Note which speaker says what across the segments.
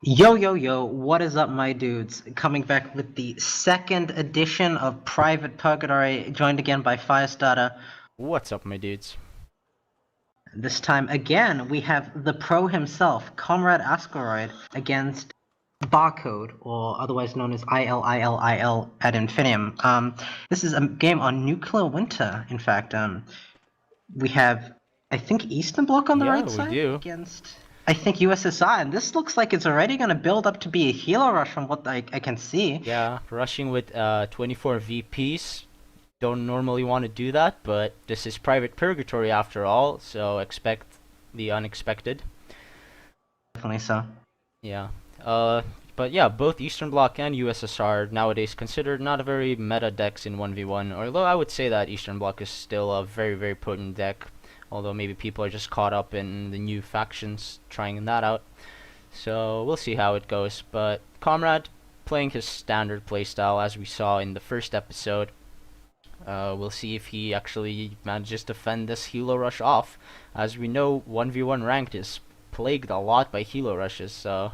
Speaker 1: Yo, yo, yo, what is up, my dudes? Coming back with the second edition of Private Purgatory, joined again by Firestarter.
Speaker 2: What's up, my dudes?
Speaker 1: This time again, we have the pro himself, Comrade Asteroid, against Barcode, or otherwise known as ILILIL ad infinitum. This is a game on nuclear winter, in fact. We have, I think, Eastern Bloc on the
Speaker 2: Yeah,
Speaker 1: right
Speaker 2: we
Speaker 1: side
Speaker 2: do.
Speaker 1: against, I think, USSR, and this looks like it's already going to build up to be a helo rush from what I can see.
Speaker 2: Yeah, rushing with 24 VPs. Don't normally want to do that, but this is Private Purgatory after all, so expect the unexpected.
Speaker 1: Definitely so.
Speaker 2: Yeah. Uh, but yeah, both Eastern Bloc and USSR nowadays considered not a very meta decks in 1v1, although I would say that Eastern Bloc is still a very, very potent deck, although maybe people are just caught up in the new factions trying that out. So we'll see how it goes. But Comrade playing his standard playstyle as we saw in the first episode. We'll see if he actually manages to fend this helo rush off. As we know, 1v1 ranked is plagued a lot by helo rushes, so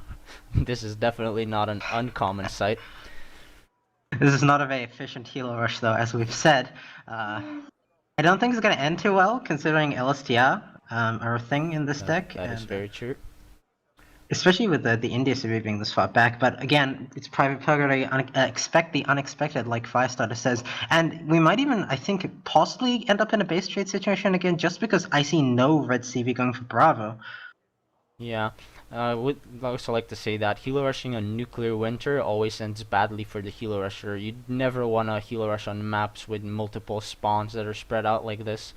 Speaker 2: this is definitely not an uncommon sight.
Speaker 1: This is not a very efficient helo rush, though, as we've said. I don't think it's going to end too well, considering LSTR are a thing in this deck,
Speaker 2: That is
Speaker 1: and
Speaker 2: very true.
Speaker 1: especially with the India series being this far back. But again, it's Private Purgatory, expect the unexpected, like Firestarter says. And we might even, I think, possibly end up in a base trade situation again, just because I see no red CV going for Bravo.
Speaker 2: Yeah, would also like to say that helo rushing on nuclear winter always ends badly for the helo rusher. You'd never want a helo rush on maps with multiple spawns that are spread out like this.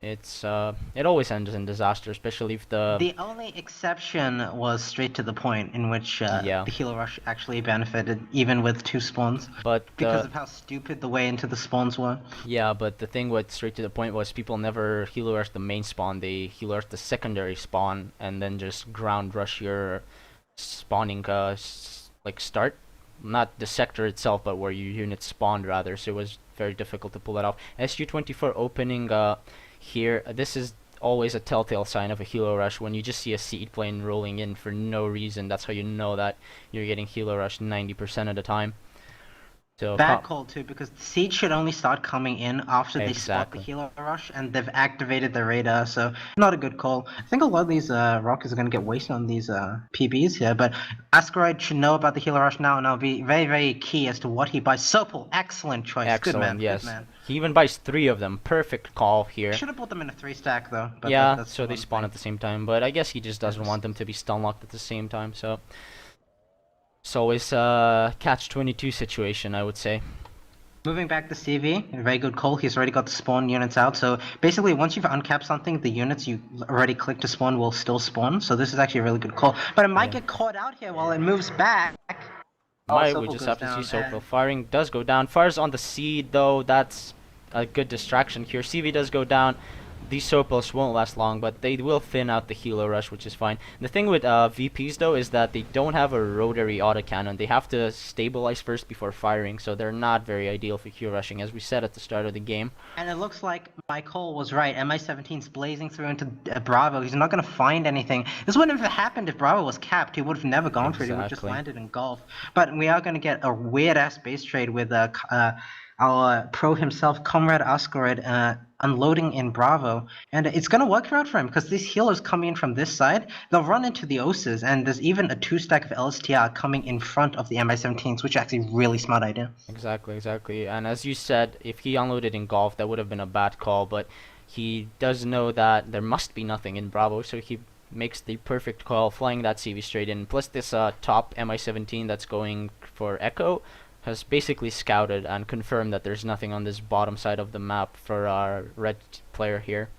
Speaker 2: It always ends in disaster, especially if the
Speaker 1: The only exception was straight to the point, in which
Speaker 2: yeah.
Speaker 1: the Healer Rush actually benefited, even with two spawns,
Speaker 2: But
Speaker 1: because of how stupid the way into the spawns were.
Speaker 2: yeah, but the thing with straight to the point was people never helo rush the main spawn. They helo rush the secondary spawn and then just ground rush your spawning like start, not the sector itself, but where your units spawned rather. So it was very difficult to pull that off. SU-24 opening here. This is always a telltale sign of a helo rush when you just see a seed plane rolling in for no reason. That's how you know that you're getting helo rushed 90% of the time. So
Speaker 1: Bad call too, because the siege should only start coming in after they spot the
Speaker 2: exactly.
Speaker 1: Healer Rush, and they've activated the radar, so not a good call. I think a lot of these rockets are going to get wasted on these PBs here, but Asteroid should know about the Healer Rush now, and I'll be very, very key as to what he buys. Sopel, excellent choice. Good man,
Speaker 2: Excellent,
Speaker 1: good
Speaker 2: yes.
Speaker 1: man.
Speaker 2: He even buys three of them. Perfect call here.
Speaker 1: Should have put them in a 3 stack though, but
Speaker 2: Yeah,
Speaker 1: that's
Speaker 2: so they
Speaker 1: one
Speaker 2: spawn
Speaker 1: thing.
Speaker 2: at the same time, but I guess he just doesn't want them to be stun locked at the same time, so it's always a catch-22 situation, I would say.
Speaker 1: Moving back to CV, a very good call. He's already got the spawn units out. So basically, once you've uncapped something, the units you already clicked to spawn will still spawn. So this is actually a really good call. But it might
Speaker 2: Yeah.
Speaker 1: get caught out here while it moves back. Oh,
Speaker 2: We
Speaker 1: Sopel
Speaker 2: just
Speaker 1: goes
Speaker 2: have to see
Speaker 1: down.
Speaker 2: Sopel.
Speaker 1: And
Speaker 2: Firing does go down. Fires on the seed, though. That's a good distraction here. CV does go down. These Sopels won't last long, but they will thin out the helo rush, which is fine. The thing with VPs, though, is that they don't have a rotary autocannon. They have to stabilize first before firing, so they're not very ideal for helo rushing, as we said at the start of the game.
Speaker 1: it looks like my call was right. MI-17's blazing through into Bravo. He's not going to find anything. This wouldn't have happened if Bravo was capped. He would have never gone for it. He would have just
Speaker 2: Exactly.
Speaker 1: landed in Gulf. But we are going to get a weird-ass base trade with our pro himself, Comrade Asteroid, unloading in Bravo. And it's going to work out for him because these healers coming in from this side, they'll run into the Oses, and there's even a 2 stack of LSTR coming in front of the MI-17s, which is actually a really smart idea.
Speaker 2: Exactly, exactly. And as you said, if he unloaded in golf, that would have been a bad call, but he does know that there must be nothing in Bravo, so he makes the perfect call, flying that CV straight in. Plus this top MI-17 that's going for Echo has basically scouted and confirmed that there's nothing on this bottom side of the map for our red player here.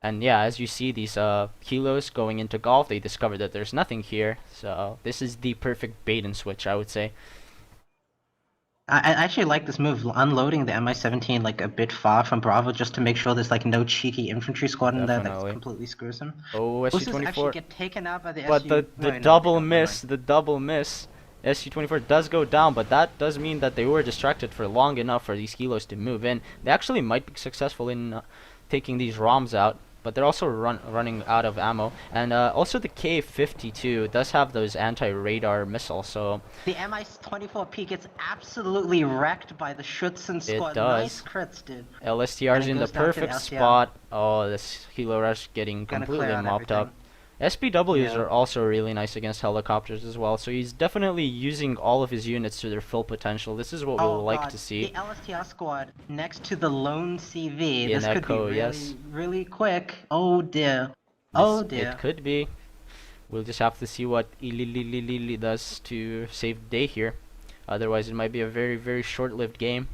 Speaker 2: And yeah, as you see, these helos going into golf, they discovered that there's nothing here, so this is the perfect bait and switch, I would say.
Speaker 1: I actually like this move, unloading the MI-17 like a bit far from Bravo, just to make sure there's like no cheeky infantry squad in there that
Speaker 2: Definitely.
Speaker 1: completely screws him.
Speaker 2: Oh,
Speaker 1: Oses actually
Speaker 2: SU-24.
Speaker 1: get taken out by the
Speaker 2: But
Speaker 1: SU.
Speaker 2: the
Speaker 1: Wait, no, they
Speaker 2: double
Speaker 1: don't, never
Speaker 2: miss,
Speaker 1: mind.
Speaker 2: the double miss. SU-24 does go down, but that does mean that they were distracted for long enough for these helos to move in. They actually might be successful in taking these ROMs out. but they're also running out of ammo. And also the K-52 does have those anti-radar missiles, so
Speaker 1: The Mi-24P gets absolutely wrecked by the Schutzen
Speaker 2: it
Speaker 1: squad. Nice
Speaker 2: does.
Speaker 1: crits, dude.
Speaker 2: LSTR's
Speaker 1: And it
Speaker 2: in the
Speaker 1: goes down to the
Speaker 2: perfect
Speaker 1: LCR.
Speaker 2: spot. Oh, this helo rush getting
Speaker 1: Gonna
Speaker 2: completely
Speaker 1: clear out
Speaker 2: mopped up.
Speaker 1: everything.
Speaker 2: SPWs
Speaker 1: Yeah.
Speaker 2: are also really nice against helicopters as well, so he's definitely using all of his units to their full potential. This is what we
Speaker 1: Oh
Speaker 2: like
Speaker 1: god,
Speaker 2: to see.
Speaker 1: the LSTR squad next to the lone CV.
Speaker 2: In
Speaker 1: This could be
Speaker 2: Echo,
Speaker 1: really,
Speaker 2: yes.
Speaker 1: really quick. Oh dear.
Speaker 2: This
Speaker 1: Oh dear.
Speaker 2: it could be. We'll just have to see what Ilili does to save the day here. Otherwise, it might be a very, very short-lived game.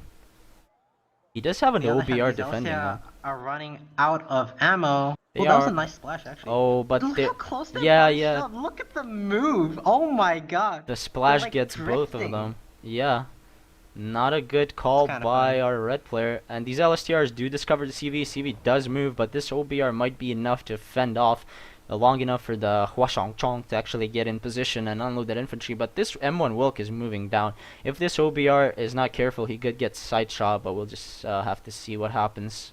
Speaker 2: He does have an
Speaker 1: The other hand,
Speaker 2: OBR
Speaker 1: these
Speaker 2: defending
Speaker 1: LSTR
Speaker 2: though.
Speaker 1: are running out of ammo.
Speaker 2: They
Speaker 1: Well, that was
Speaker 2: are.
Speaker 1: a nice splash actually.
Speaker 2: Oh, but
Speaker 1: Look
Speaker 2: they.
Speaker 1: how close they
Speaker 2: Yeah,
Speaker 1: bunched
Speaker 2: yeah.
Speaker 1: up. Look at the move. Oh my god.
Speaker 2: The
Speaker 1: They're
Speaker 2: splash
Speaker 1: like
Speaker 2: gets both of
Speaker 1: drifting.
Speaker 2: them. Yeah. Not a good call
Speaker 1: kinda
Speaker 2: by
Speaker 1: funny.
Speaker 2: our red player. And these LSTRs do discover the CV. CV does move, but this OBR might be enough to fend off long enough for the Huashangchong to actually get in position and unload that infantry. But this M1 Wilk is moving down. If this OBR is not careful, he could get side shot, but we'll just have to see what happens.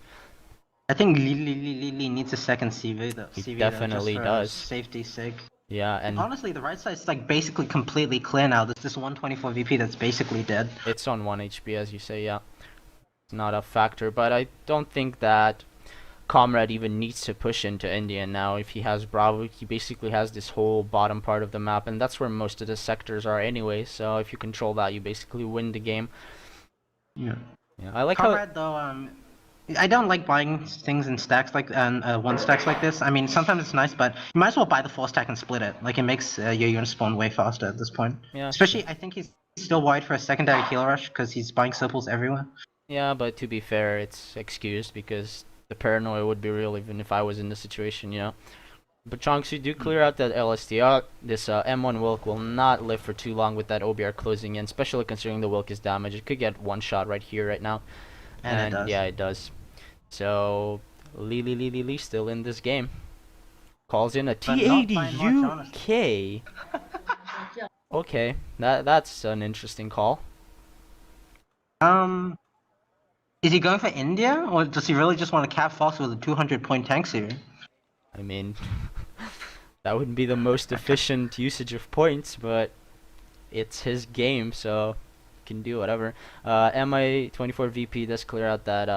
Speaker 1: I think Li needs a second CV though.
Speaker 2: He
Speaker 1: CV
Speaker 2: definitely
Speaker 1: though, just for
Speaker 2: does.
Speaker 1: safety's sake.
Speaker 2: Yeah, and
Speaker 1: Honestly, the right side's like basically completely clear now. There's this 124 VP that's basically dead.
Speaker 2: it's on 1 HP, as you say, yeah. It's not a factor, but I don't think that Comrade even needs to push into India now. If he has Bravo, he basically has this whole bottom part of the map, and that's where most of the sectors are anyway, so if you control that, you basically win the game.
Speaker 1: Yeah.
Speaker 2: Yeah, I like
Speaker 1: Comrade though, I don't like buying things in stacks like one stacks like this. I mean, sometimes it's nice, but you might as well buy the 4 stack and split it. Like it makes your unit spawn way faster at this point.
Speaker 2: Yeah,
Speaker 1: Especially, I think he's still wide for a secondary heal rush because he's buying supples everywhere.
Speaker 2: yeah, but to be fair, it's excused because the paranoia would be real even if I was in the situation, you know. But Chonks, you do clear out that LSTR. This M1 Wilk will not live for too long with that OBR closing in, especially considering the Wilk is damaged. It could get one shot right here, right now.
Speaker 1: And it does.
Speaker 2: Yeah, it does. So, Lee still in this game. Calls in a
Speaker 1: But not by much,
Speaker 2: T80UK. Okay, that's an interesting call.
Speaker 1: Is he going for India, or does he really just want to cap Fox with a 200-point tank series?
Speaker 2: I mean, that wouldn't be the most efficient usage of points, but it's his game, so he can do whatever. Mi-24 VP does clear out that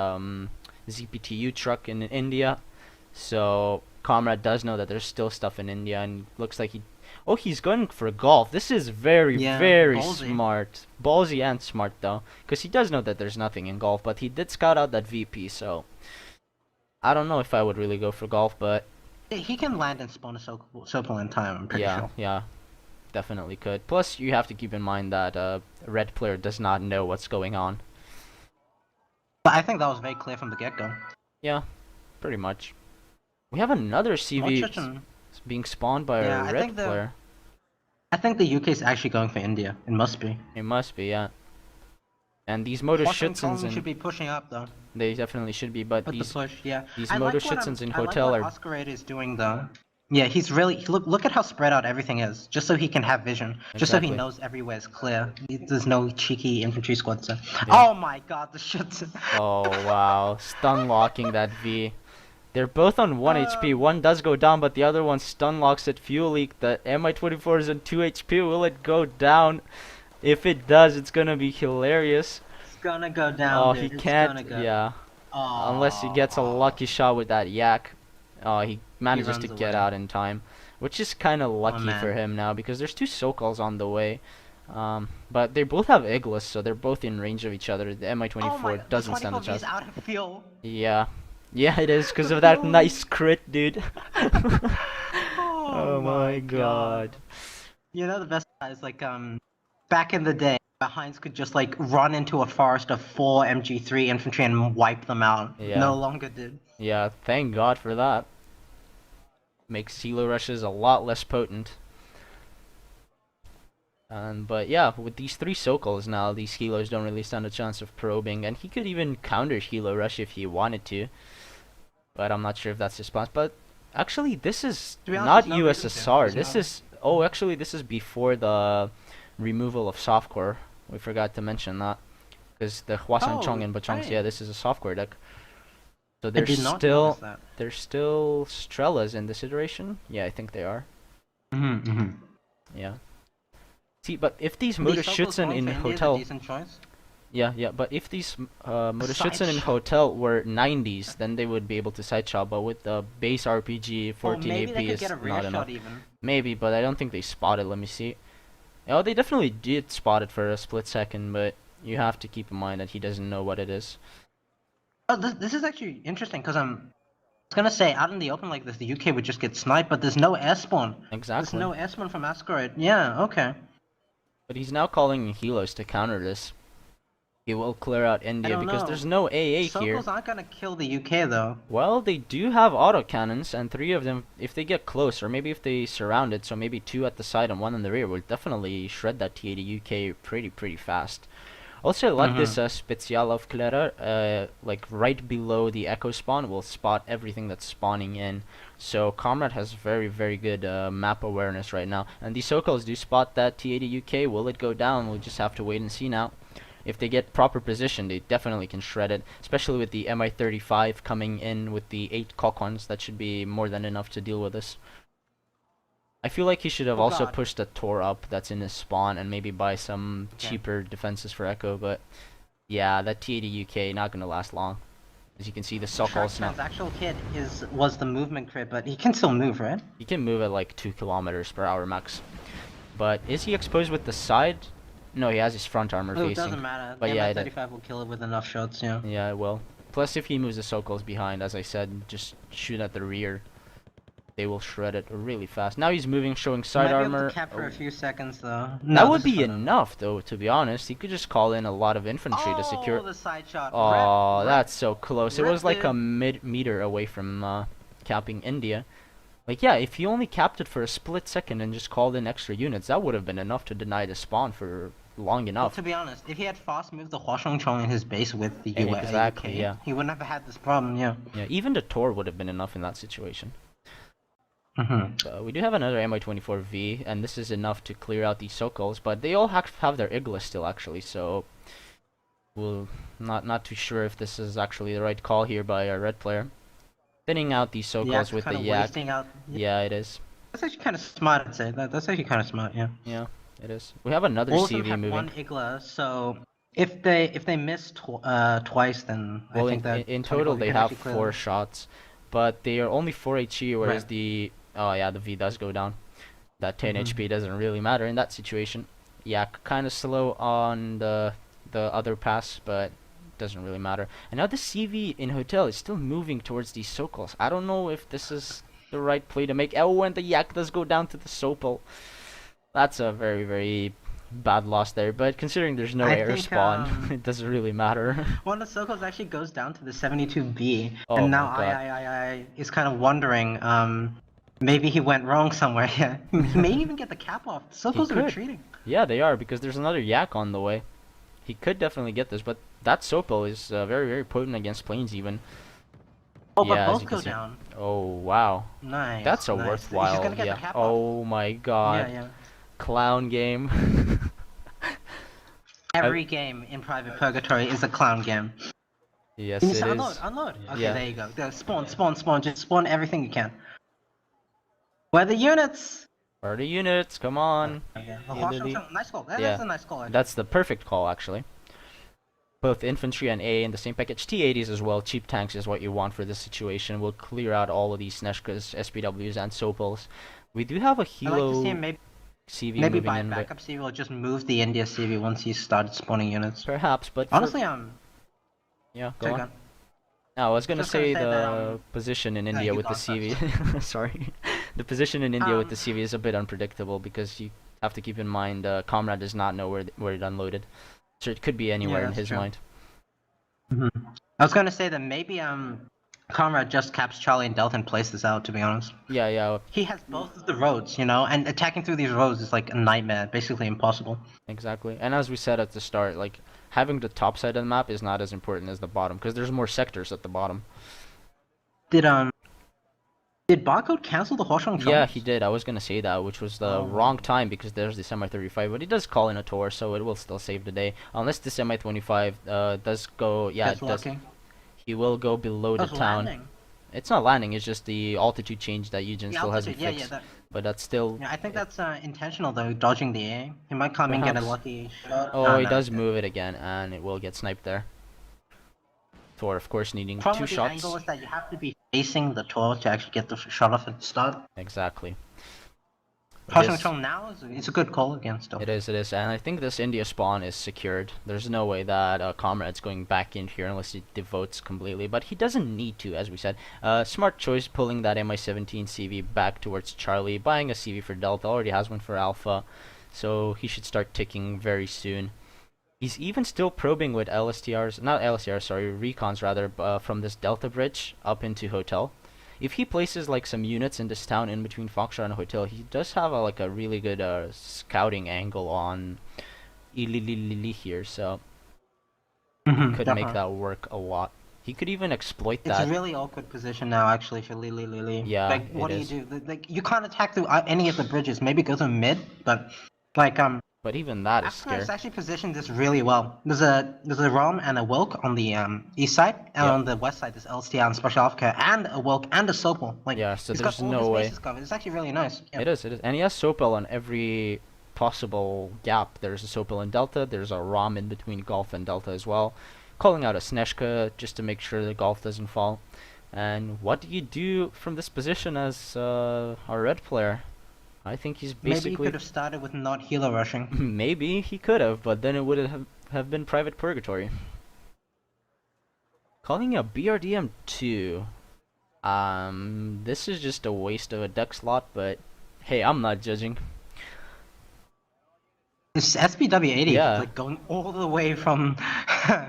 Speaker 2: ZPTU truck in India, so Comrade does know that there's still stuff in India, and looks like he's going for golf. This is very
Speaker 1: ballsy.
Speaker 2: smart. Ballsy and smart, though, because he does know that there's nothing in golf, but he did scout out that VP, so I don't know if I would really go for golf, but
Speaker 1: He can land and spawn a Sopal in time, I'm pretty sure.
Speaker 2: yeah, definitely could. Plus, you have to keep in mind that red player does not know what's going on.
Speaker 1: But I think that was very clear from the get-go.
Speaker 2: Yeah, pretty much. We have another CV being spawned by a red player.
Speaker 1: I think the UK is actually going for India. It must be.
Speaker 2: It must be, yeah. And these Motor Schützens
Speaker 1: should be pushing up though.
Speaker 2: They definitely should be, but
Speaker 1: With
Speaker 2: these
Speaker 1: the push, yeah.
Speaker 2: these Motor Schützens in hotel
Speaker 1: I like
Speaker 2: are.
Speaker 1: what Oscarade is doing though. Yeah, he's really look at how spread out everything is, just so he can have vision, just so he
Speaker 2: Exactly.
Speaker 1: knows everywhere is clear. There's no cheeky infantry squad. So.
Speaker 2: Yeah.
Speaker 1: Oh my God, the shit.
Speaker 2: Oh wow, stun locking that V. They're both on 1 HP. One does go down, but the other one stun locks at fuel leak. The Mi-24 is on 2 HP. Will it go down? If it does, it's gonna be hilarious.
Speaker 1: It's gonna go down.
Speaker 2: Oh,
Speaker 1: dude.
Speaker 2: he
Speaker 1: It's
Speaker 2: can't.
Speaker 1: gonna go.
Speaker 2: Yeah.
Speaker 1: Oh.
Speaker 2: Unless he gets a lucky shot with that yak. Oh, he manages to
Speaker 1: runs
Speaker 2: get
Speaker 1: away.
Speaker 2: out in time, which is kind of lucky
Speaker 1: man.
Speaker 2: for him now because there's 2 Sokals on the way. But they both have Iglis, so they're both in range of each other. The Mi-24 doesn't stand a chance.
Speaker 1: Out of fuel.
Speaker 2: Yeah. Yeah, it is because of that nice crit, dude. Oh my god.
Speaker 1: You know the best part is like back in the day, behinds could just like run into a forest of 4 MG3 infantry and wipe them out.
Speaker 2: Yeah.
Speaker 1: No longer did.
Speaker 2: Yeah, thank god for that. Makes helo rushes a lot less potent. But yeah, with these 3 Sokals now, these helos don't really stand a chance of probing, and he could even counter helo rush if he wanted to. But I'm not sure if that's his plan. But actually, this is
Speaker 1: To be honest,
Speaker 2: not
Speaker 1: there's no reason to.
Speaker 2: USSR.
Speaker 1: There's
Speaker 2: This
Speaker 1: no-
Speaker 2: is actually this is before the removal of softcore. We forgot to mention that because the Hwasan Chong and Bachongs.
Speaker 1: right.
Speaker 2: Yeah, this is a softcore deck. So
Speaker 1: I did not notice that.
Speaker 2: there's still Strellas in this iteration. Yeah, I think they are. Yeah. See, but if these
Speaker 1: These Sokols
Speaker 2: Motorschützen
Speaker 1: going
Speaker 2: in
Speaker 1: for India is a
Speaker 2: Hotel,
Speaker 1: decent choice.
Speaker 2: yeah, but if these Motorschützen in
Speaker 1: shot.
Speaker 2: Hotel were 90s, then they would be able to side shot. But with the base RPG,
Speaker 1: Or
Speaker 2: 14
Speaker 1: maybe they
Speaker 2: AP
Speaker 1: could
Speaker 2: is
Speaker 1: get a rear
Speaker 2: not
Speaker 1: shot
Speaker 2: enough.
Speaker 1: even.
Speaker 2: Maybe, but I don't think they spotted. Let me see. Oh, they definitely did spot it for a split second, but you have to keep in mind that he doesn't know what it is.
Speaker 1: Oh, this is actually interesting because I was gonna say out in the open like this, the UK would just get sniped, but there's no air spawn. There's
Speaker 2: Exactly.
Speaker 1: no air spawn from Asteroid. Yeah, okay.
Speaker 2: But he's now calling in helos to counter this. He will clear out
Speaker 1: I
Speaker 2: India
Speaker 1: don't
Speaker 2: because
Speaker 1: know.
Speaker 2: there's no AA here.
Speaker 1: Sokols aren't gonna kill the UK though.
Speaker 2: Well, they do have autocannons, and 3 of them, if they get close, or maybe if they surround it, so maybe 2 at the side and 1 in the rear, will definitely shred that T80 UK pretty fast. Also, like this Spezialaufklärer, like right below the Echo spawn, will spot everything that's spawning in. So Comrade has very good map awareness right now. And these Sokols do spot that T80 UK. Will it go down? We'll just have to wait and see now. If they get proper position, they definitely can shred it, especially with the Mi-35 coming in with the 8 Kokons. That should be more than enough to deal with this. I feel like he should have also pushed a Tor up that's in his spawn and maybe buy some cheaper defenses for Echo, but yeah, that T80 UK not gonna last long. As you can see, the Sokol's now.
Speaker 1: His actual kit was the movement crit, but he can still move, right?
Speaker 2: He can move at like 2 kilometers per hour max. But is he exposed with the side? No, he has his front armor facing.
Speaker 1: It doesn't matter.
Speaker 2: But
Speaker 1: the
Speaker 2: yeah,
Speaker 1: Mi-35 will kill it with enough shots, yeah.
Speaker 2: Yeah, it will. Plus, if he moves the Sokols behind, as I said, just shoot at the rear. They will shred it really fast. Now he's moving, showing side
Speaker 1: Might
Speaker 2: armor.
Speaker 1: Be able to cap for a few seconds though.
Speaker 2: That would be enough, though. To be honest, he could just call in a lot of infantry to secure.
Speaker 1: Oh, the side shot.
Speaker 2: Oh, that's so close. It was like a
Speaker 1: Rip.
Speaker 2: meter away from capping India. Like, yeah, if he only capped it for a split second and just called in extra units, that would have been enough to deny the spawn for long enough.
Speaker 1: Well, to be honest, if he had fast moved the Huashongchong in his base with the US,
Speaker 2: Exactly, yeah.
Speaker 1: he wouldn't have had this problem, yeah.
Speaker 2: Yeah, even the Tor would have been enough in that situation. We do have another Mi-24V, and this is enough to clear out these Sokols, but they all have their Igla still, actually, so we'll not too sure if this is actually the right call here by our red player. Thinning out these Sokols with the Yak. Yeah, it is.
Speaker 1: That's actually kind of smart, I'd say. That's actually kind of smart, yeah.
Speaker 2: Yeah, it is. We have another
Speaker 1: All
Speaker 2: CV
Speaker 1: of them have
Speaker 2: moving.
Speaker 1: one Igla, so if they miss twice, then
Speaker 2: well,
Speaker 1: I think that
Speaker 2: in total they have 4 shots, but they are only 4 HE, whereas the the V does go down. That 10 HP doesn't really matter in that situation. Yak kind of slow on the other pass, but doesn't really matter. And now the CV in Hotel is still moving towards these Sokols. I don't know if this is the right play to make. Oh, and the Yak does go down to the Sopol. That's a very bad loss there, but considering there's no air spawn, it doesn't really matter.
Speaker 1: One of the Sokols actually goes down to the 72B,
Speaker 2: oh
Speaker 1: and now I is kind of wondering, maybe he went wrong somewhere. Yeah, he may even get the cap off. The Sokols are retreating.
Speaker 2: Yeah, they are, because there's another Yak on the way. He could definitely get this, but that Sopol is very potent against planes even.
Speaker 1: Oh, but both go down.
Speaker 2: Oh, wow.
Speaker 1: Nice.
Speaker 2: That's a worthwhile.
Speaker 1: He's gonna get the cap
Speaker 2: oh my god.
Speaker 1: Yeah.
Speaker 2: Clown game.
Speaker 1: Every game in Private Purgatory is a clown game.
Speaker 2: Yes, it is.
Speaker 1: Unload. Okay, there you go. Spawn. Just spawn everything you can. Where are the units?
Speaker 2: Where are the units? Come on.
Speaker 1: Nice call. That's a nice call. Actually.
Speaker 2: That's the perfect call, actually. Both infantry and A in the same package. T-80s as well. Cheap tanks is what you want for this situation. We'll clear out all of these Snezhkas, SPWs, and Sopols. We do have a helo.
Speaker 1: I'd like to see him
Speaker 2: maybe
Speaker 1: buy backup CV or just move the India CV once he started spawning units.
Speaker 2: Perhaps, but
Speaker 1: honestly,
Speaker 2: yeah, go on. No, I was gonna say the position in India with the CV. Sorry, the position in India with the CV is a bit unpredictable because you have to keep in mind Comrade does not know where it unloaded, so it could be anywhere in his mind.
Speaker 1: I was gonna say that maybe Comrade just caps Charlie and Delta and plays this out, to be honest.
Speaker 2: Yeah.
Speaker 1: He has both of the roads, and attacking through these roads is like a nightmare, basically impossible.
Speaker 2: Exactly, and as we said at the start, like, having the top side of the map is not as important as the bottom, because there's more sectors at the bottom.
Speaker 1: Did Barcode cancel the Huashongchong?
Speaker 2: Yeah, he did. I was gonna say that, which was the wrong time, because there's the Mi-35, but he does call in a Tor, so it will still save the day. Unless the Mi-25 does go, yeah, it does. He will go below the
Speaker 1: That's
Speaker 2: town.
Speaker 1: landing.
Speaker 2: It's not landing, it's just the altitude change that Eugen
Speaker 1: The
Speaker 2: still hasn't
Speaker 1: altitude,
Speaker 2: fixed.
Speaker 1: that,
Speaker 2: But that's still...
Speaker 1: yeah, I think that's intentional though, dodging the air. He might come and get a
Speaker 2: Perhaps.
Speaker 1: lucky shot.
Speaker 2: Oh, he
Speaker 1: No,
Speaker 2: does
Speaker 1: didn't.
Speaker 2: move it again, and it will get sniped there. Thor, of course, needing
Speaker 1: Problem
Speaker 2: 2
Speaker 1: with the
Speaker 2: shots.
Speaker 1: angle is that you have to be facing the Tor to actually get the shot off at the start.
Speaker 2: Exactly.
Speaker 1: Partial control now it's a good call again still.
Speaker 2: It is, and I think this India spawn is secured. There's no way that Comrade's going back in here unless he devotes completely, but he doesn't need to, as we said. Smart choice pulling that MI-17 CV back towards Charlie, buying a CV for Delta, already has one for Alpha, so he should start ticking very soon. He's even still probing with LSTRs, not LSTRs, sorry, recons rather, from this Delta bridge up into Hotel. If he places like some units in this town in between Foxtrot and Hotel, he does have a really good scouting angle on Ilililili here, so he could make that work a lot. He could even exploit that.
Speaker 1: It's a really awkward position now, actually, for Lili.
Speaker 2: Yeah,
Speaker 1: like, what
Speaker 2: it
Speaker 1: do you do? Like, you can't attack through any of the bridges. Maybe go to mid, but like
Speaker 2: But even that is
Speaker 1: Afghan has
Speaker 2: scary.
Speaker 1: actually positioned this really well. There's a ROM and a Wilk on the east side, and on the west side there's LSTR and Special Alpha and a Wilk and a Sopel. Like,
Speaker 2: yeah, so
Speaker 1: he's
Speaker 2: there's
Speaker 1: got all
Speaker 2: no
Speaker 1: his
Speaker 2: way.
Speaker 1: bases covered. It's actually really nice. Yeah.
Speaker 2: It is, and he has Sopel on every possible gap. There's a Sopel in Delta, there's a ROM in between Golf and Delta as well. Calling out a Snezhka just to make sure the Golf doesn't fall. And what do you do from this position as a red player? I think he's basically...
Speaker 1: Maybe he could have started with not helo rushing.
Speaker 2: Maybe he could have, but then it would have been private purgatory. Calling a BRDM 2. This is just a waste of a deck slot, but hey, I'm not judging.
Speaker 1: This SPW80,
Speaker 2: Yeah.
Speaker 1: like going all the way from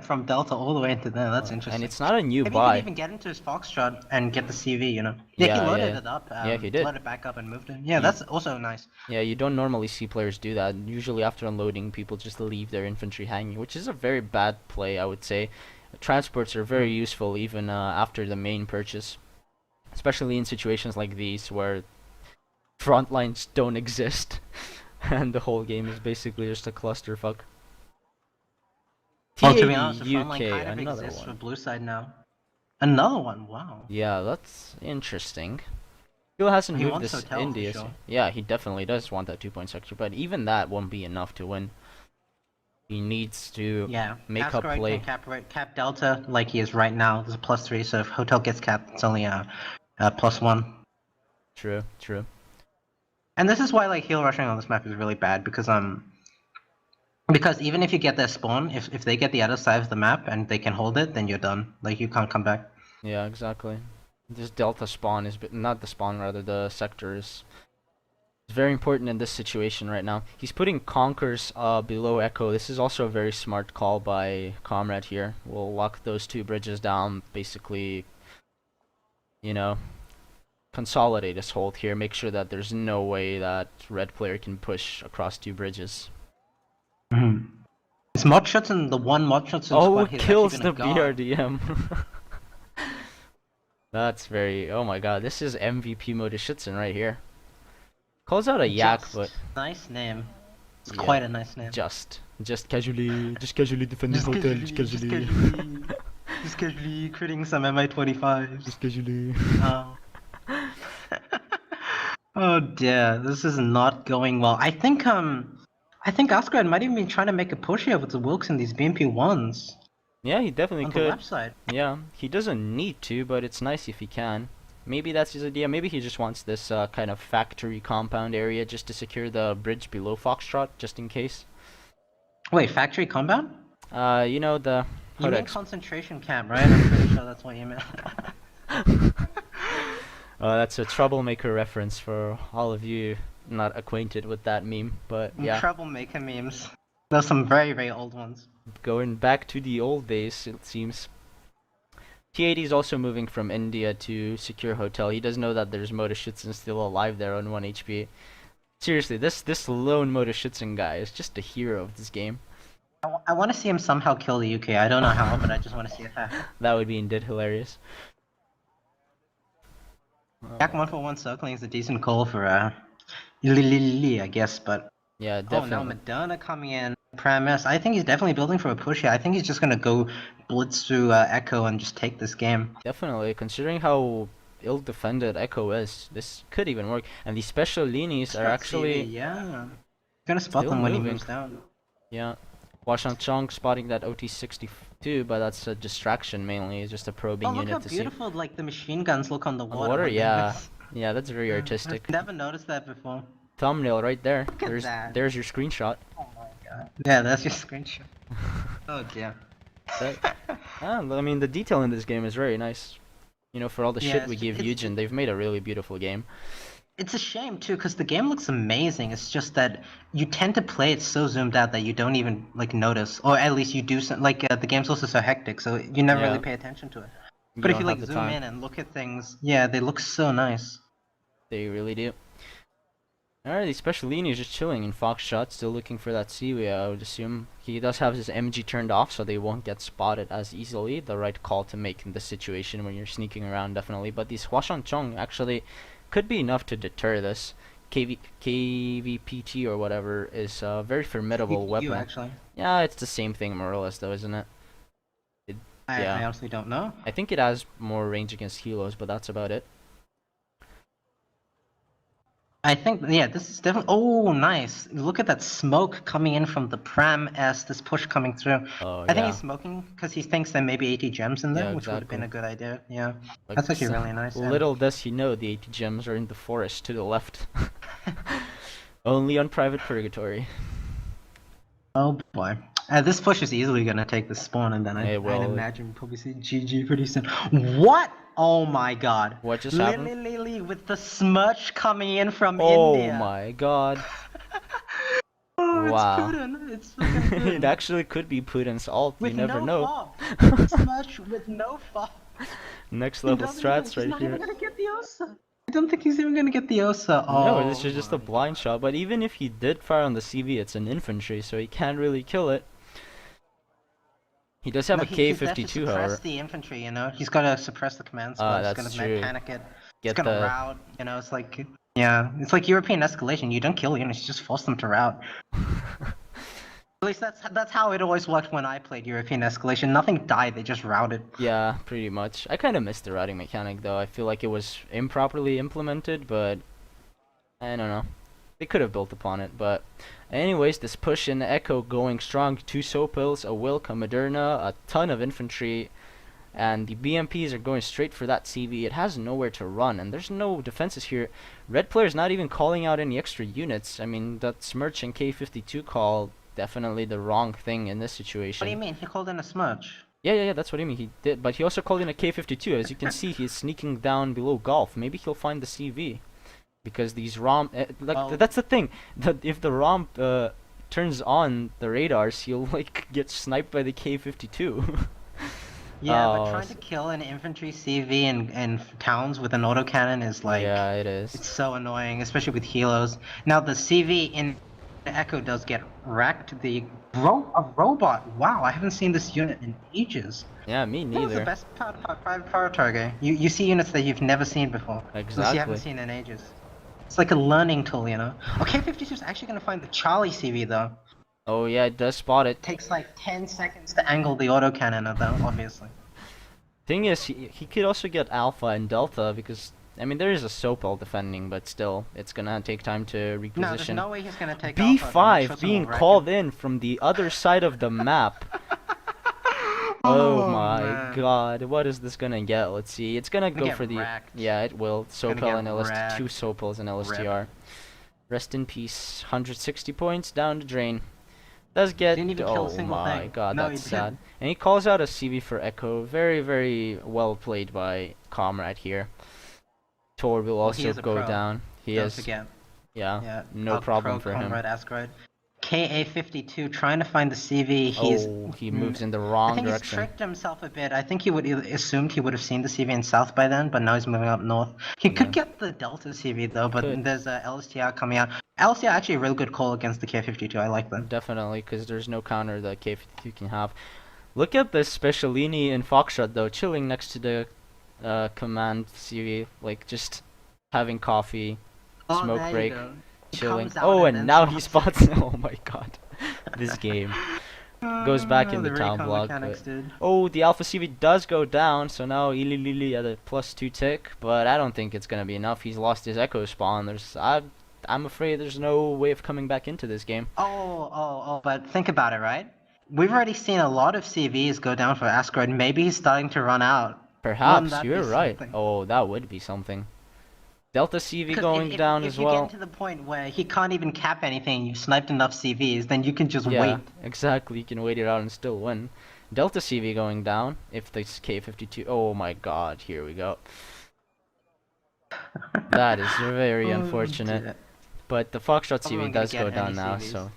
Speaker 1: from Delta all the way into there. That's interesting.
Speaker 2: And it's not a new
Speaker 1: Maybe
Speaker 2: buy.
Speaker 1: he could even get into his Foxtrot and get the CV, you know. Yeah, he loaded it up.
Speaker 2: Yeah, he did.
Speaker 1: Loaded it back up and moved it. Yeah, that's also nice.
Speaker 2: Yeah, you don't normally see players do that. Usually after unloading, people just leave their infantry hanging, which is a very bad play, I would say. Transports are very useful even after the main purchase. Especially in situations like these where front lines don't exist. And the whole game is basically just a clusterfuck.
Speaker 1: Well, to be honest, the front
Speaker 2: UK,
Speaker 1: line kind of
Speaker 2: another
Speaker 1: exists
Speaker 2: one.
Speaker 1: for blue side now. Another one, wow.
Speaker 2: Yeah, that's interesting. Still hasn't
Speaker 1: He
Speaker 2: moved
Speaker 1: wants
Speaker 2: this
Speaker 1: Hotel, for
Speaker 2: India.
Speaker 1: sure.
Speaker 2: Yeah, he definitely does want that 2-point sector, but even that won't be enough to win. He needs to make a play.
Speaker 1: Can cap Delta like he is right now. There's a +3, so if Hotel gets capped, it's only a +1.
Speaker 2: True.
Speaker 1: And this is why like heal rushing on this map is really bad because even if you get their spawn, if they get the other side of the map and they can hold it, then you're done. Like you can't come back.
Speaker 2: Yeah, exactly. This Delta spawn is not the spawn, rather the sector is very important in this situation right now. He's putting Conkers below Echo. This is also a very smart call by Comrade here. We'll lock those 2 bridges down, basically, you know, consolidate his hold here, make sure that there's no way that red player can push across 2 bridges.
Speaker 1: It's Modschützen, the one Modschützen
Speaker 2: squad.
Speaker 1: he's
Speaker 2: Kills
Speaker 1: actually
Speaker 2: the
Speaker 1: been a god.
Speaker 2: BRDM. That's very... Oh my god, this is MVP Modschützen right here. Calls out a yak, but...
Speaker 1: Nice name. It's
Speaker 2: Yeah.
Speaker 1: quite a nice name.
Speaker 2: Just casually defending hotel, just casually.
Speaker 1: Just casually critting some MI-25s.
Speaker 2: Just casually.
Speaker 1: Oh. Oh dear, this is not going well. I think Asgard might even be trying to make a push here with the Wilks and these BMP1s.
Speaker 2: Yeah, he definitely
Speaker 1: on
Speaker 2: could.
Speaker 1: the left side.
Speaker 2: Yeah, he doesn't need to, but it's nice if he can. Maybe that's his idea. Maybe he just wants this kind of factory compound area just to secure the bridge below Foxtrot, just in case.
Speaker 1: Wait, factory compound?
Speaker 2: You know the...
Speaker 1: You mean concentration camp, right? I'm pretty sure that's what you meant.
Speaker 2: That's a troublemaker reference for all of you not acquainted with that meme, but yeah.
Speaker 1: Troublemaker memes. There's some very, very old ones.
Speaker 2: Going back to the old days, it seems. T80 is also moving from India to secure Hotel. He does know that there's Modschützen still alive there on 1 HP. Seriously, this lone Modschützen guy is just a hero of this game.
Speaker 1: I want to see him somehow kill the UK. I don't know how, but I just want to see it happen.
Speaker 2: That would be indeed hilarious.
Speaker 1: Back 1-for-1 circling is a decent call for Lili, I guess, but
Speaker 2: Yeah,
Speaker 1: Oh, now
Speaker 2: definitely.
Speaker 1: Madonna coming in. Premise. I think he's definitely building for a push here. I think he's just gonna go blitz through Echo and just take this game.
Speaker 2: Definitely, considering how ill-defended Echo is, this could even work. And the special linis are
Speaker 1: Shot CV,
Speaker 2: actually
Speaker 1: yeah. Gonna spot
Speaker 2: still
Speaker 1: them when he
Speaker 2: moving.
Speaker 1: moves down.
Speaker 2: Yeah. Washang Chong spotting that OT-62, but that's a distraction mainly. It's just a
Speaker 1: Oh,
Speaker 2: probing
Speaker 1: look how
Speaker 2: unit to see.
Speaker 1: beautiful like the machine guns look on the
Speaker 2: On
Speaker 1: water
Speaker 2: water,
Speaker 1: when they
Speaker 2: yeah.
Speaker 1: miss.
Speaker 2: Yeah, that's very
Speaker 1: I've
Speaker 2: artistic.
Speaker 1: never noticed that before.
Speaker 2: Thumbnail right there.
Speaker 1: Look at that.
Speaker 2: There's your screenshot.
Speaker 1: Oh my god. Yeah, that's your screenshot. Oh dear.
Speaker 2: That, I mean, the detail in this game is very nice. You know, for all the
Speaker 1: Yeah,
Speaker 2: shit we give Eugen, they've made a really beautiful game.
Speaker 1: it's a shame too, because the game looks amazing. It's just that you tend to play it so zoomed out that you don't even like notice, or at least you do. The game's also so hectic, so you never really
Speaker 2: Yeah,
Speaker 1: pay attention to it.
Speaker 2: you
Speaker 1: But if
Speaker 2: don't
Speaker 1: you
Speaker 2: have
Speaker 1: like
Speaker 2: the
Speaker 1: zoom
Speaker 2: time.
Speaker 1: in and look at things, yeah, they look so nice.
Speaker 2: They really do. Alright, the Specialini is just chilling in Foxshot, still looking for that Seaway, I would assume. He does have his MG turned off, so they won't get spotted as easily. The right call to make in this situation when you're sneaking around, definitely. But this Huashan Chong actually could be enough to deter this. KVPT or whatever is a very formidable weapon.
Speaker 1: Actually.
Speaker 2: Yeah, it's the same thing more or less, though, isn't it?
Speaker 1: I honestly don't know.
Speaker 2: I think it has more range against helos, but that's about it.
Speaker 1: I think, yeah, this is definitely. Oh, nice! Look at that smoke coming in from the Pram as this push coming through.
Speaker 2: Oh,
Speaker 1: I think
Speaker 2: yeah.
Speaker 1: he's smoking because he thinks there may be 80 gems in there,
Speaker 2: Yeah,
Speaker 1: which would have been
Speaker 2: exactly.
Speaker 1: a good idea. Yeah,
Speaker 2: Like,
Speaker 1: that's actually really nice.
Speaker 2: Little does he know the 80 gems are in the forest to the left. Only on private purgatory.
Speaker 1: Oh boy. This push is easily gonna take the spawn, and then I'd
Speaker 2: will.
Speaker 1: imagine we'll probably see GG pretty soon. What? Oh my god.
Speaker 2: What just happened?
Speaker 1: Lily with the smudge coming in from
Speaker 2: Oh
Speaker 1: India.
Speaker 2: my god.
Speaker 1: Oh,
Speaker 2: Wow.
Speaker 1: it's Putin. It's fucking Putin.
Speaker 2: It actually could be Putin's ult, you
Speaker 1: with
Speaker 2: never
Speaker 1: no
Speaker 2: know.
Speaker 1: Fob. Smudge with no fob.
Speaker 2: Next level strats right
Speaker 1: not
Speaker 2: here.
Speaker 1: even gonna get the Osa. I don't think he's even gonna get the Osa. Oh,
Speaker 2: No, this is just a blind shot, but even if he did fire on the CV, it's an infantry, so he can't really kill it. He does have a K-52, however.
Speaker 1: Suppress the infantry, you know. He's gotta suppress the command squad.
Speaker 2: That's
Speaker 1: He's
Speaker 2: true.
Speaker 1: gonna panic it.
Speaker 2: Get
Speaker 1: He's gonna route. You know, it's like it's like European escalation. You don't kill units, you just force them to route. At least that's how it always worked when I played European escalation. Nothing died; they just routed.
Speaker 2: Yeah, pretty much. I kind of missed the routing mechanic though. I feel like it was improperly implemented, but I don't know. They could have built upon it, but anyways, this push in Echo going strong. 2 Sopils, a Wilk, a Moderna, a ton of infantry, and the BMPs are going straight for that CV. It has nowhere to run, and there's no defenses here. Red player's not even calling out any extra units. I mean, that Smirch and K-52 call, definitely the wrong thing in this situation.
Speaker 1: What do you mean? He called in a smudge.
Speaker 2: Yeah, that's what I mean. He did, but he also called in a K-52. As you can see, he's sneaking down below Golf. Maybe he'll find the CV. Because these ROM, that's the thing. That if the ROM turns on the radars, he'll like get sniped by the K-52.
Speaker 1: Yeah, but trying to kill an infantry CV in towns with an autocannon is like...
Speaker 2: Yeah, it is.
Speaker 1: It's so annoying, especially with helos. Now the CV in Echo does get wrecked. A robot. Wow, I haven't seen this unit in ages.
Speaker 2: Yeah, me neither.
Speaker 1: That's the best part of private power target. You see units that you've never seen before.
Speaker 2: Exactly.
Speaker 1: You haven't seen in ages. It's like a learning tool, you know. Okay, 52 is actually gonna find the Charlie CV though.
Speaker 2: Oh yeah, it does spot it.
Speaker 1: Takes like 10 seconds to angle the autocannon though, obviously.
Speaker 2: Thing is, he could also get Alpha and Delta because I mean there is a Sopel defending, but still it's gonna take time to reposition.
Speaker 1: No, there's no way he's gonna take
Speaker 2: B5 being called in from the other side of the map. Oh my god, what is this gonna get? Let's see. It's gonna go for the... Yeah, it will. Sopel and LST... 2 Sopels and LSTR. Rest in peace. 160 points down the drain. Does get... Oh my god, that's sad. And he calls out a CV for Echo. Very, very well played by Comrade here. Tor will also go down. He is... Yeah, no problem for him.
Speaker 1: KA-52 trying to find the CV.
Speaker 2: He moves in the wrong direction.
Speaker 1: I think he's tricked himself a bit. I think he would assumed he would have seen the CV in south by then, but now he's moving up north. He could get the Delta CV though, but there's a LSTR coming out. LSTR actually a really good call against the K-52. I like that.
Speaker 2: Definitely, because there's no counter that K-52 can have. Look at this Specialini in Foxtrot though, chilling next to the command CV, like just having coffee, smoke break. chilling.
Speaker 1: comes out
Speaker 2: Oh,
Speaker 1: and
Speaker 2: and
Speaker 1: then
Speaker 2: now he
Speaker 1: spots
Speaker 2: spots. Oh my god, this game goes back in the town
Speaker 1: recon
Speaker 2: block.
Speaker 1: mechanics,
Speaker 2: But
Speaker 1: dude.
Speaker 2: oh, the Alpha CV does go down, so now Ililili at a +2 tick. But I don't think it's gonna be enough. He's lost his echo spawn. I'm afraid there's no way of coming back into this game.
Speaker 1: But think about it, right? We've already seen a lot of CVs go down for Asteroid. Maybe he's starting to run out. Wouldn't
Speaker 2: Perhaps
Speaker 1: that be
Speaker 2: you're right.
Speaker 1: something?
Speaker 2: Oh, that would be something. Delta CV
Speaker 1: Because
Speaker 2: going down
Speaker 1: if
Speaker 2: as
Speaker 1: you get
Speaker 2: well.
Speaker 1: to the point where he can't even cap anything, you've sniped enough CVs, then you can just
Speaker 2: Yeah,
Speaker 1: wait.
Speaker 2: exactly. You can wait it out and still win. Delta CV going down if the K52. Oh my god, here we go. That is very unfortunate.
Speaker 1: Dear.
Speaker 2: But the Foxtrot
Speaker 1: Probably
Speaker 2: CV
Speaker 1: not gonna
Speaker 2: does
Speaker 1: get
Speaker 2: go down
Speaker 1: any
Speaker 2: now,
Speaker 1: CVs.
Speaker 2: so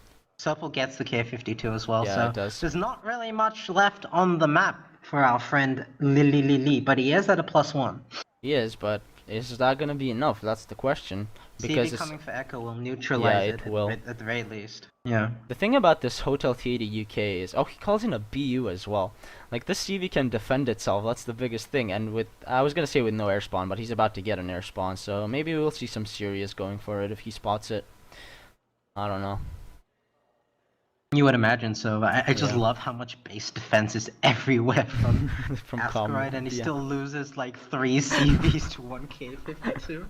Speaker 1: Purple gets the K52 as well,
Speaker 2: yeah,
Speaker 1: so
Speaker 2: it does.
Speaker 1: there's not really much left on the map for our friend Lily Lily, but he is at a +1.
Speaker 2: He is, but is that gonna be enough? That's the question. Because
Speaker 1: CV
Speaker 2: it's
Speaker 1: coming for Echo will neutralize
Speaker 2: it will.
Speaker 1: at the very least. Yeah.
Speaker 2: the thing about this Hotel Theater UK is, oh, he calls in a BU as well. Like, this CV can defend itself, that's the biggest thing. And with, I was gonna say with no air spawn, but he's about to get an air spawn, so maybe we'll see some serious going for it if he spots it. I don't know.
Speaker 1: You would imagine so. I just
Speaker 2: Yeah.
Speaker 1: love how much base defense is everywhere from
Speaker 2: From
Speaker 1: Asteroid, and he
Speaker 2: yeah.
Speaker 1: still loses like 3 CVs to 1 K52.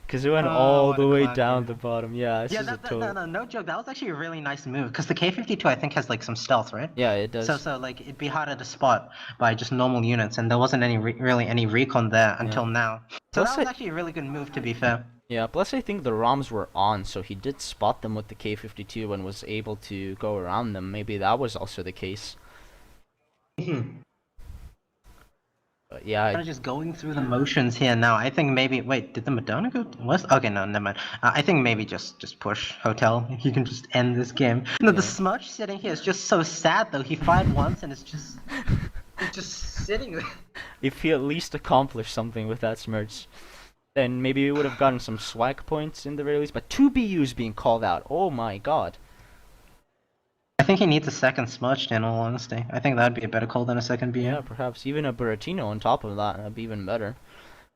Speaker 2: Because it went
Speaker 1: Oh,
Speaker 2: all
Speaker 1: what
Speaker 2: the
Speaker 1: a
Speaker 2: way
Speaker 1: clown
Speaker 2: down
Speaker 1: game.
Speaker 2: the bottom. Yeah, this
Speaker 1: Yeah,
Speaker 2: is a total.
Speaker 1: no joke. That was actually a really nice move because the K52 I think has like some stealth, right?
Speaker 2: Yeah, it does.
Speaker 1: So like it'd be harder to spot by just normal units, and there wasn't any really any recon there until now. So
Speaker 2: Plus
Speaker 1: that was
Speaker 2: I-
Speaker 1: actually a really good move, to be fair.
Speaker 2: Yeah, plus I think the ROMs were on, so he did spot them with the K52 and was able to go around them. Maybe that was also the case. But yeah,
Speaker 1: Kind of just going through the motions here now. I think maybe wait, did the Madonna go west? Okay, no, never mind. I think maybe just push Hotel. You can just end this game. No, the
Speaker 2: Yeah.
Speaker 1: Smudge sitting here is just so sad though. He fired once and it's just sitting there.
Speaker 2: if he at least accomplished something with that Smirch, then maybe we would have gotten some swag points in the very least. But 2 BUs being called out. Oh my god.
Speaker 1: I think he needs a second Smudge, in all honesty. I think that'd be a better call than a second BU.
Speaker 2: Yeah, perhaps even a Buratino on top of that. That'd be even better.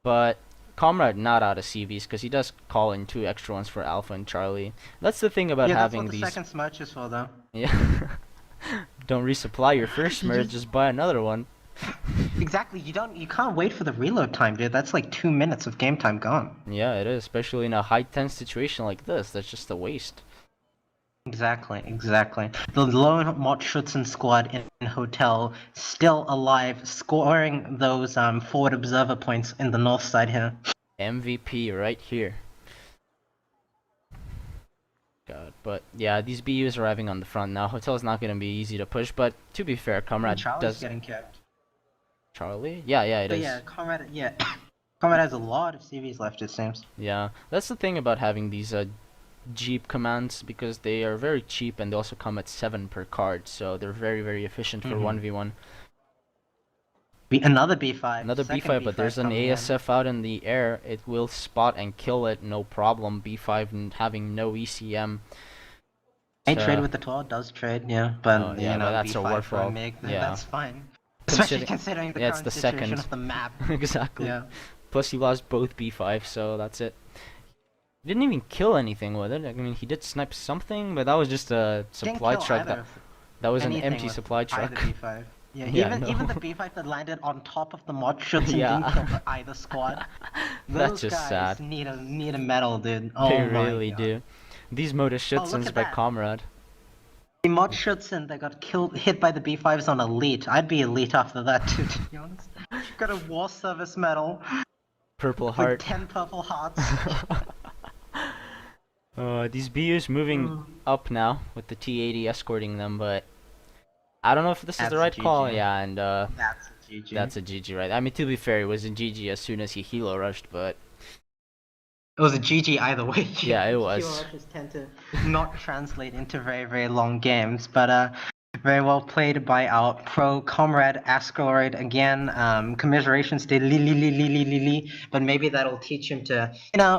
Speaker 2: But Comrade not out of CVs because he does call in 2 extra ones for Alpha and Charlie. That's the thing about
Speaker 1: Yeah, that's
Speaker 2: having
Speaker 1: what the
Speaker 2: these.
Speaker 1: second Smudge is for, though.
Speaker 2: Yeah. Don't resupply your first
Speaker 1: You
Speaker 2: merge,
Speaker 1: just-
Speaker 2: just buy another one.
Speaker 1: Exactly. You can't wait for the reload time, dude. That's like 2 minutes of game time gone.
Speaker 2: Yeah, it is, especially in a high tense situation like this. That's just a waste.
Speaker 1: Exactly. The lone Motschützen squad in Hotel still alive, scoring those forward observer points in the north side here.
Speaker 2: MVP right here. God, but yeah, these BUs arriving on the front now. Hotel's not gonna be easy to push, but to be fair, Comrade
Speaker 1: Charlie's
Speaker 2: does.
Speaker 1: getting kept.
Speaker 2: Charlie? Yeah, it
Speaker 1: But
Speaker 2: is.
Speaker 1: yeah, Comrade. Yeah, Comrade has a lot of CVs left, it seems.
Speaker 2: Yeah, that's the thing about having these Jeep commands because they are very cheap and they also come at 7 per card, so they're very efficient for 1v1.
Speaker 1: Another B5.
Speaker 2: Another
Speaker 1: second
Speaker 2: B5, but there's an
Speaker 1: coming in.
Speaker 2: ASF out in the air. It will spot and kill it, no problem. B5 having no ECM.
Speaker 1: Ain't trade with the 12 does trade, yeah, but
Speaker 2: Oh, yeah,
Speaker 1: you know,
Speaker 2: but that's a
Speaker 1: B5 for a
Speaker 2: worthwhile-
Speaker 1: MiG,
Speaker 2: yeah.
Speaker 1: that's fine. Especially
Speaker 2: Considering-
Speaker 1: considering the
Speaker 2: yeah, it's
Speaker 1: current
Speaker 2: the
Speaker 1: situation
Speaker 2: second.
Speaker 1: of the map.
Speaker 2: Exactly.
Speaker 1: Yeah.
Speaker 2: Plus he lost both B5, so that's it. He didn't even kill anything with it. I mean, he did snipe something, but that was just a
Speaker 1: Didn't
Speaker 2: supply
Speaker 1: kill
Speaker 2: truck.
Speaker 1: either
Speaker 2: That was an
Speaker 1: anything
Speaker 2: empty
Speaker 1: with
Speaker 2: supply truck.
Speaker 1: Either B5. Yeah,
Speaker 2: Yeah,
Speaker 1: even
Speaker 2: no.
Speaker 1: the B5 that landed on top of the mod shots
Speaker 2: Yeah.
Speaker 1: didn't kill either squad.
Speaker 2: That's
Speaker 1: Those
Speaker 2: just
Speaker 1: guys
Speaker 2: sad.
Speaker 1: need a medal, dude. Oh
Speaker 2: They
Speaker 1: my
Speaker 2: really
Speaker 1: God.
Speaker 2: do. These Motor Schützens
Speaker 1: at
Speaker 2: by
Speaker 1: that.
Speaker 2: Comrade.
Speaker 1: The mod Schutzen that got hit by the B5s on elite. I'd be elite after that too, to be honest. Got a war service medal
Speaker 2: Purple
Speaker 1: with
Speaker 2: Heart.
Speaker 1: 10 purple hearts.
Speaker 2: These BUs moving up now with the T-80 escorting them, but I don't know if this is
Speaker 1: That's
Speaker 2: the
Speaker 1: a
Speaker 2: right call.
Speaker 1: GG.
Speaker 2: Yeah, and
Speaker 1: That's a GG.
Speaker 2: that's a GG, right? I mean, to be fair, it was a GG as soon as he helo rushed, but
Speaker 1: It was a GG either way.
Speaker 2: Yeah, it was.
Speaker 1: Hero rushes tend to not translate into very long games, but very well played by our pro comrade Asteroid again. Commiserations to Li, but maybe that'll teach him to,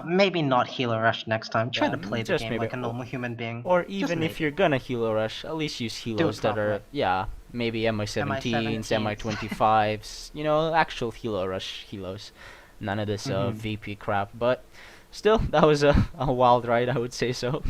Speaker 1: maybe not helo rush next time. Try
Speaker 2: Yeah,
Speaker 1: to play the
Speaker 2: just
Speaker 1: game
Speaker 2: maybe.
Speaker 1: like a normal human being.
Speaker 2: or
Speaker 1: Just
Speaker 2: even if
Speaker 1: maybe.
Speaker 2: you're gonna helo rush, at least use helos that are,
Speaker 1: properly.
Speaker 2: yeah, maybe MI-17s, MI-25s, actual helo rush helos. None of this VP crap, but still, that was a wild ride, I would say so.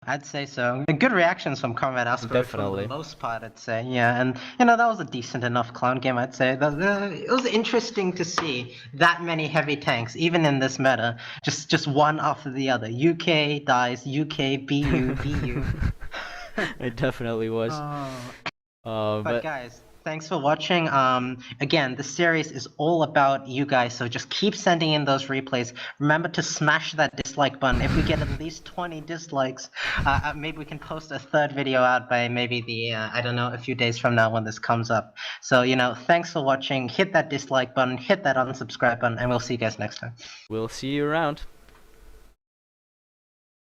Speaker 1: I'd say so. And good reactions from Comrade Asper for
Speaker 2: Definitely.
Speaker 1: the most part, I'd say. Yeah, and that was a decent enough clown game, I'd say. It was interesting to see that many heavy tanks, even in this meta, just one after the other. UK dies, UK, BU, BU.
Speaker 2: It definitely was.
Speaker 1: But
Speaker 2: But
Speaker 1: guys, thanks for watching. Again, this series is all about you guys, so just keep sending in those replays. Remember to smash that dislike button. If we get at least 20 dislikes, maybe we can post a third video out by maybe I don't know, a few days from now when this comes up. So, thanks for watching. Hit that dislike button, hit that unsubscribe button, and we'll see you guys next time.
Speaker 2: we'll see you around.